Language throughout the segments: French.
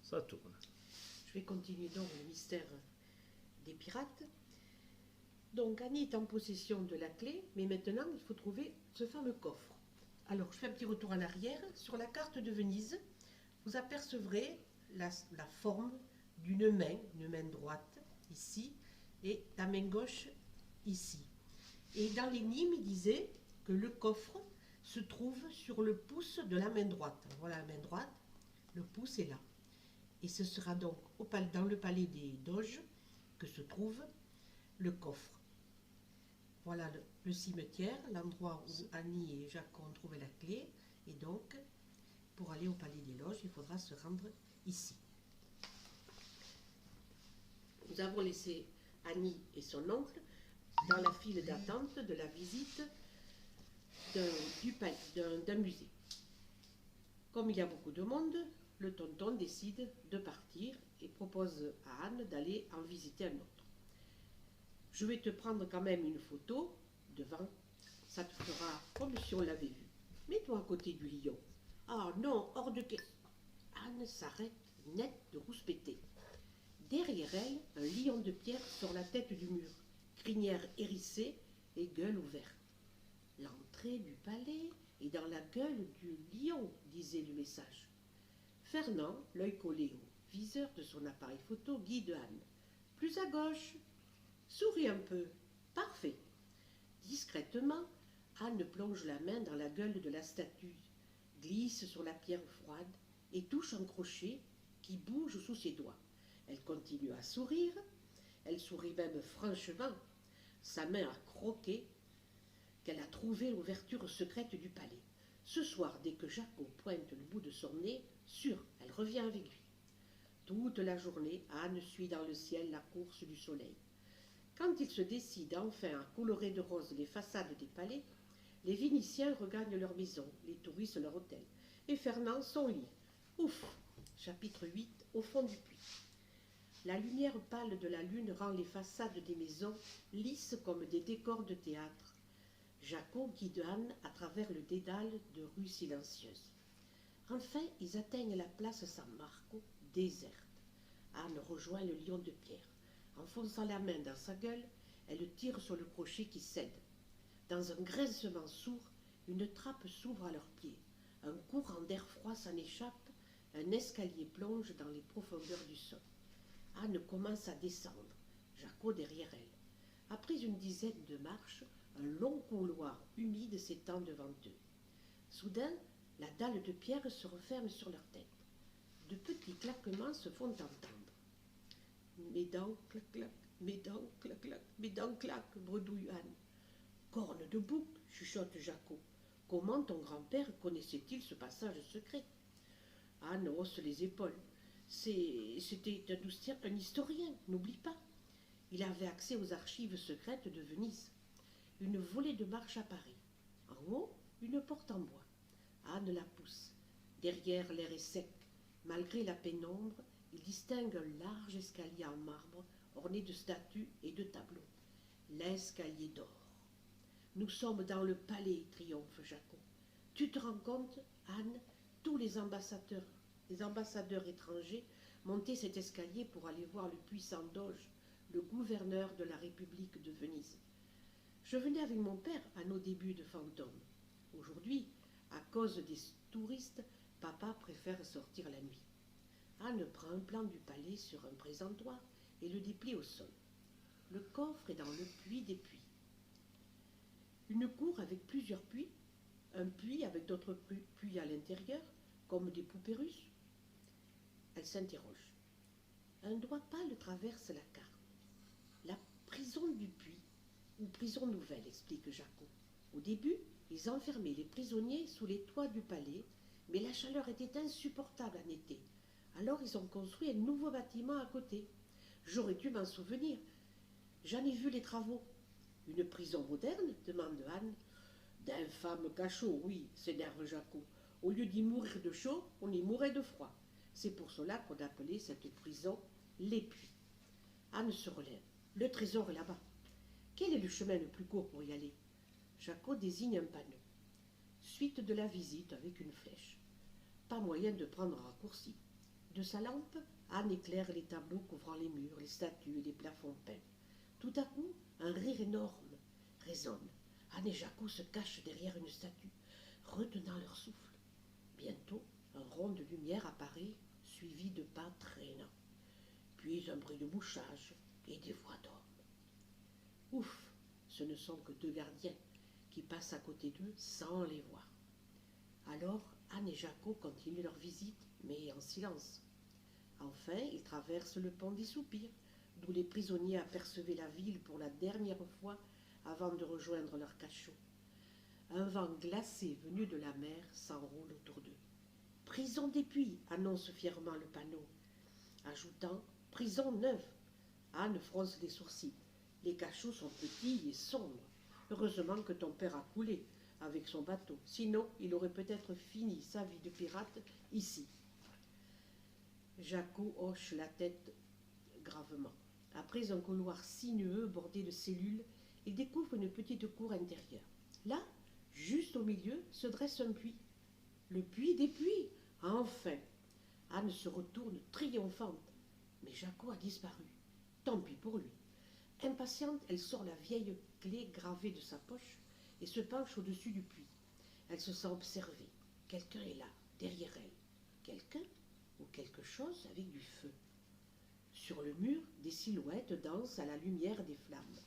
Ça tourne. Je vais continuer donc le mystère des pirates. Donc Annie est en possession de la clé, mais maintenant il faut trouver ce fameux coffre. Alors je fais un petit retour en arrière. Sur la carte de Venise, vous apercevrez la forme d'une main, une main droite ici, et la main gauche ici. Et dans l'énigme, il disait que le coffre se trouve sur le pouce de la main droite. Voilà la main droite, le pouce est là. Et ce sera donc dans le palais des Doges que se trouve le coffre. Voilà le cimetière, l'endroit où Annie et Jacques ont trouvé la clé. Et donc, pour aller au palais des Loges, il faudra se rendre ici. Nous avons laissé Annie et son oncle dans la file d'attente de la visite d'un musée. Comme il y a beaucoup de monde, le tonton décide de partir et propose à Anne d'aller en visiter un autre. Je vais te prendre quand même une photo devant, ça te fera comme si on l'avait vu. Mets-toi à côté du lion. Ah non, hors de question. Anne s'arrête net de rouspéter. Derrière elle, un lion de pierre sort la tête du mur, crinière hérissée et gueule ouverte. L'entrée du palais est dans la gueule du lion, disait le message. Fernand, l'œil collé au viseur de son appareil photo, guide Anne. Plus à gauche. Souris un peu. Parfait. Discrètement, Anne plonge la main dans la gueule de la statue, glisse sur la pierre froide et touche un crochet qui bouge sous ses doigts. Elle continue à sourire. Elle sourit même franchement. Sa main a croqué qu'elle a trouvé l'ouverture secrète du palais. Ce soir, dès que Jaco pointe le bout de son nez, sûr, elle revient avec lui. Toute la journée, Anne suit dans le ciel la course du soleil. Quand il se décide enfin à colorer de rose les façades des palais, les Vénitiens regagnent leur maison, les touristes leur hôtel, et Fernand son lit. Ouf. Chapitre 8, au fond du puits. La lumière pâle de la lune rend les façades des maisons lisses comme des décors de théâtre. Jaco guide Anne à travers le dédale de rues silencieuses. Enfin, ils atteignent la place San Marco, déserte. Anne rejoint le lion de pierre. Enfonçant la main dans sa gueule, elle tire sur le crochet qui cède. Dans un grincement sourd, une trappe s'ouvre à leurs pieds. Un courant d'air froid s'en échappe, un escalier plonge dans les profondeurs du sol. Anne commence à descendre, Jaco derrière elle. Après une dizaine de marches, un long couloir humide s'étend devant eux. Soudain, la dalle de pierre se referme sur leur tête. De petits claquements se font entendre. Mes dents, clac, clac, mes dents, clac, clac, mes dents, clac, bredouille Anne. Corne de bouc, chuchote Jaco. Comment ton grand-père connaissait-il ce passage secret? Anne hausse les épaules. C'était un historien, n'oublie pas. Il avait accès aux archives secrètes de Venise. Une volée de marche apparaît. En haut, une porte en bois. Anne la pousse. Derrière, l'air est sec. Malgré la pénombre, il distingue un large escalier en marbre, orné de statues et de tableaux. L'escalier d'or. Nous sommes dans le palais, triomphe Jaco. Tu te rends compte, Anne, tous les ambassadeurs étrangers montaient cet escalier pour aller voir le puissant doge, le gouverneur de la République de Venise. Je venais avec mon père à nos débuts de fantôme. Aujourd'hui, à cause des touristes, papa préfère sortir la nuit. Anne prend un plan du palais sur un présentoir et le déplie au sol. Le coffre est dans le puits des puits. Une cour avec plusieurs puits, un puits avec d'autres puits à l'intérieur, comme des poupées russes. Elle s'interroge. Un doigt pâle traverse la carte. La prison du puits, ou prison nouvelle, explique Jaco. Au début, ils enfermaient les prisonniers sous les toits du palais, mais la chaleur était insupportable en été. Alors ils ont construit un nouveau bâtiment à côté. J'aurais dû m'en souvenir. J'en ai vu les travaux. Une prison moderne demande Anne. D'infâmes cachots, oui, s'énerve Jaco. Au lieu d'y mourir de chaud, on y mourait de froid. C'est pour cela qu'on appelait cette prison les puits. Anne se relève. Le trésor est là-bas. Quel est le chemin le plus court pour y aller? Jaco désigne un panneau. Suite de la visite avec une flèche. Pas moyen de prendre un raccourci. De sa lampe, Anne éclaire les tableaux couvrant les murs, les statues et les plafonds peints. Tout à coup, un rire énorme résonne. Anne et Jaco se cachent derrière une statue, retenant leur souffle. Bientôt, un rond de lumière apparaît, suivi de pas traînants. Puis un bruit de mouchage et des voix d'hommes. Ouf, ce ne sont que deux gardiens qui passent à côté d'eux sans les voir. Alors, Anne et Jaco continuent leur visite, mais en silence. Enfin, ils traversent le pont des Soupirs, d'où les prisonniers apercevaient la ville pour la dernière fois avant de rejoindre leur cachot. Un vent glacé venu de la mer s'enroule autour d'eux. Prison des Puits, annonce fièrement le panneau, ajoutant prison neuve. Anne fronce les sourcils. Les cachots sont petits et sombres. Heureusement que ton père a coulé avec son bateau. Sinon, il aurait peut-être fini sa vie de pirate ici. Jaco hoche la tête gravement. Après un couloir sinueux bordé de cellules, il découvre une petite cour intérieure. Là, juste au milieu, se dresse un puits. Le puits des puits. Enfin. Anne se retourne triomphante. Mais Jaco a disparu. Tant pis pour lui. Impatiente, elle sort la vieille clé gravée de sa poche et se penche au-dessus du puits. Elle se sent observée. Quelqu'un est là, derrière elle. Quelqu'un ou quelque chose avec du feu. Sur le mur, des silhouettes dansent à la lumière des flammes.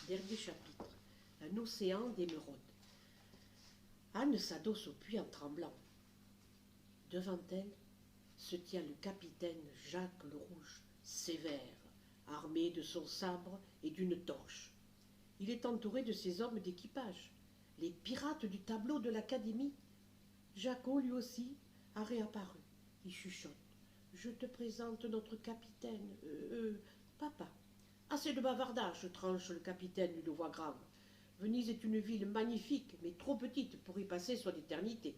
Dernier chapitre. Un océan d'émeraudes. Anne s'adosse au puits en tremblant. Devant elle se tient le capitaine Jacques le Rouge, sévère, armé de son sabre et d'une torche. Il est entouré de ses hommes d'équipage, les pirates du tableau de l'Académie. Jaco, lui aussi, a réapparu. Il chuchote. « Je te présente notre capitaine, papa. » « Assez de bavardage, tranche le capitaine d'une voix grave. Venise est une ville magnifique, mais trop petite pour y passer son éternité.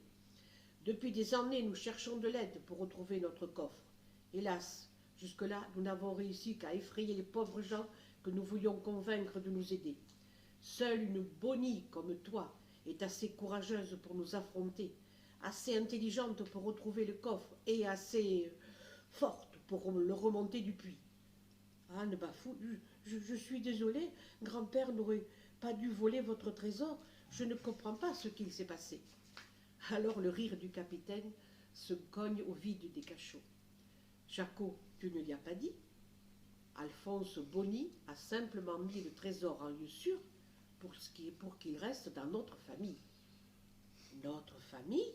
Depuis des années, nous cherchons de l'aide pour retrouver notre coffre. Hélas, jusque-là, nous n'avons réussi qu'à effrayer les pauvres gens que nous voulions convaincre de nous aider. Seule une Bonnie comme toi est assez courageuse pour nous affronter, assez intelligente pour retrouver le coffre et assez forte pour le remonter du puits. Anne bafoue. Je suis désolée, grand-père n'aurait pas dû voler votre trésor. Je ne comprends pas ce qu'il s'est passé. Alors le rire du capitaine se cogne au vide des cachots. Jaco, tu ne lui as pas dit? Alphonse Bonny a simplement mis le trésor en lieu sûr pour qu'il reste dans notre famille. Notre famille?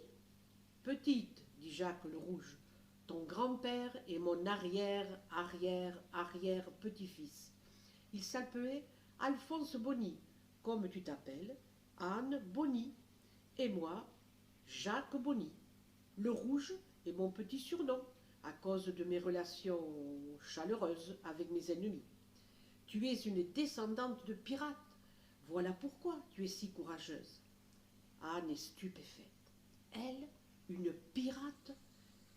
Petite, dit Jacques le Rouge. Ton grand-père est mon arrière-petit-fils. Il s'appelait Alphonse Bonny, comme tu t'appelles, Anne Bonny, et moi, Jacques Bonny. Le Rouge est mon petit surnom, à cause de mes relations chaleureuses avec mes ennemis. Tu es une descendante de pirates. Voilà pourquoi tu es si courageuse. Anne est stupéfaite. Elle, une pirate?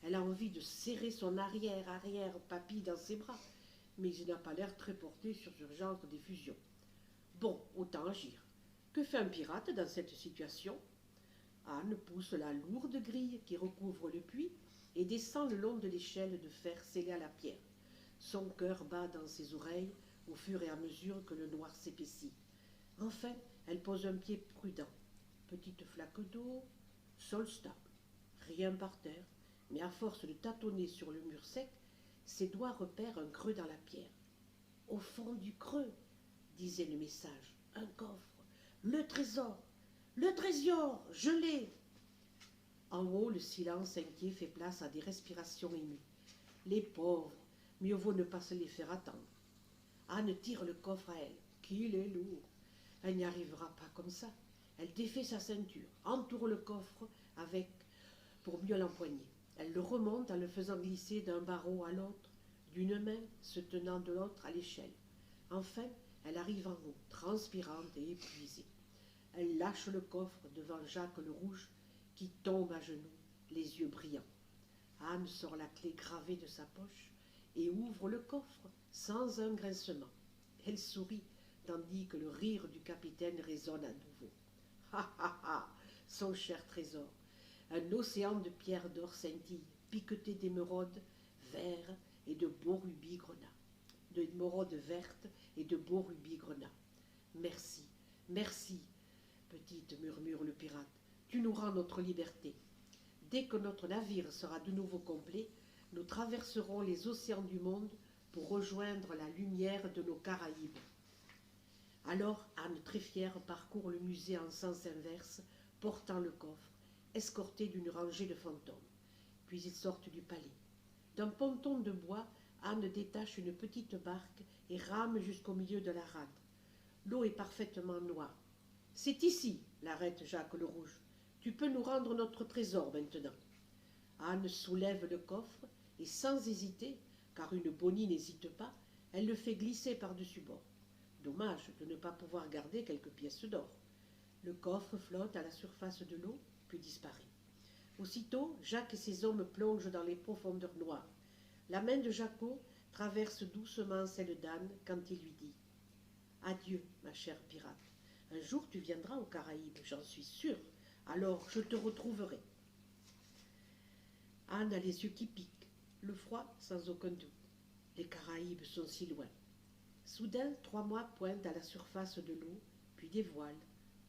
Elle a envie de serrer son arrière-papy dans ses bras, mais il n'a pas l'air très porté sur ce genre d'effusion. Bon, autant agir. Que fait un pirate dans cette situation? Anne pousse la lourde grille qui recouvre le puits et descend le long de l'échelle de fer scellée à la pierre. Son cœur bat dans ses oreilles au fur et à mesure que le noir s'épaissit. Enfin, elle pose un pied prudent. Petite flaque d'eau, sol stable. Rien par terre, mais à force de tâtonner sur le mur sec, ses doigts repèrent un creux dans la pierre. Au fond du creux, disait le message, un coffre, le trésor, je l'ai. En haut, le silence inquiet fait place à des respirations émues. Les pauvres, mieux vaut ne pas se les faire attendre. Anne tire le coffre à elle, qu'il est lourd. Elle n'y arrivera pas comme ça. Elle défait sa ceinture, entoure le coffre avec pour mieux l'empoigner. Elle le remonte en le faisant glisser d'un barreau à l'autre, d'une main se tenant de l'autre à l'échelle. Enfin, elle arrive en haut, transpirante et épuisée. Elle lâche le coffre devant Jacques le Rouge, qui tombe à genoux, les yeux brillants. Anne sort la clé gravée de sa poche et ouvre le coffre sans un grincement. Elle sourit, tandis que le rire du capitaine résonne à nouveau. Ha ha ha, son cher trésor! Un océan de pierres d'or scintille. piquetée d'émeraudes verts et de beaux rubis grenats. D'émeraudes vertes et de beaux rubis grenats. Merci, merci, petite, murmure le pirate, tu nous rends notre liberté. Dès que notre navire sera de nouveau complet, nous traverserons les océans du monde pour rejoindre la lumière de nos Caraïbes. Alors Anne, très fière, parcourt le musée en sens inverse, portant le coffre, escortée d'une rangée de fantômes. Puis ils sortent du palais. D'un ponton de bois, Anne détache une petite barque et rame jusqu'au milieu de la rade. L'eau est parfaitement noire. « C'est ici, l'arrête Jacques le Rouge. Tu peux nous rendre notre trésor maintenant. » Anne soulève le coffre et sans hésiter, car une bonnie n'hésite pas, elle le fait glisser par-dessus bord. Dommage de ne pas pouvoir garder quelques pièces d'or. Le coffre flotte à la surface de l'eau, puis disparaît. Aussitôt, Jacques et ses hommes plongent dans les profondeurs noires. La main de Jacquot traverse doucement celle d'Anne quand il lui dit « Adieu, ma chère pirate. Un jour tu viendras aux Caraïbes, j'en suis sûre. Alors je te retrouverai. » Anne a les yeux qui piquent, le froid sans aucun doute. Les Caraïbes sont si loin. Soudain, 3 mâts pointent à la surface de l'eau, puis des voiles,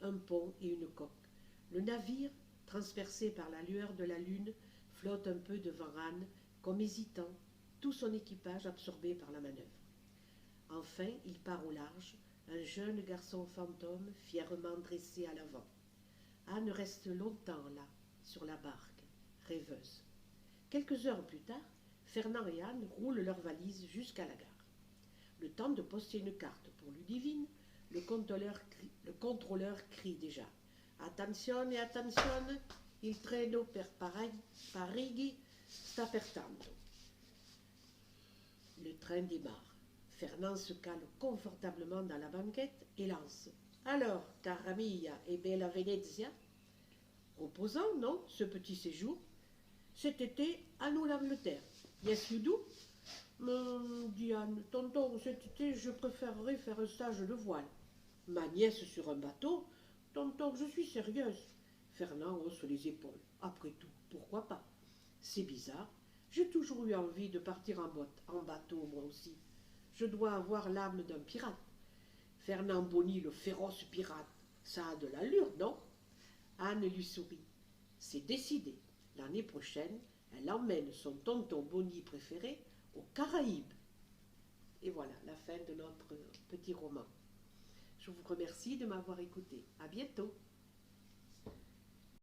un pont et une coque. Le navire, transpercé par la lueur de la lune, flotte un peu devant Anne, comme hésitant, tout son équipage absorbé par la manœuvre. Enfin, il part au large, un jeune garçon fantôme fièrement dressé à l'avant. Anne reste longtemps là, sur la barque, rêveuse. Quelques heures plus tard, Fernand et Anne roulent leurs valises jusqu'à la gare. Le temps de poster une carte pour Ludivine, le contrôleur crie déjà « Attenzione, attenzione, il treno per Parigi sta pertanto ». Le train démarre. Fernand se cale confortablement dans la banquette et lance « Alors, cara mia e bella Venezia ?» Reposant, non, ce petit séjour. Cet été, à nous l'Angleterre. Yes, you do? Dit Anne, tonton, cet été, je préférerais faire un stage de voile. Ma nièce sur un bateau? Tonton, je suis sérieuse. Fernand hausse les épaules. Après tout, pourquoi pas? C'est bizarre. J'ai toujours eu envie de partir en bateau, moi aussi. Je dois avoir l'âme d'un pirate. Fernand Bonny, le féroce pirate, ça a de l'allure, non? Anne lui sourit. C'est décidé. L'année prochaine, elle emmène son tonton Bonny préféré aux Caraïbes. Et voilà, la fin de notre petit roman. Je vous remercie de m'avoir écouté. À bientôt.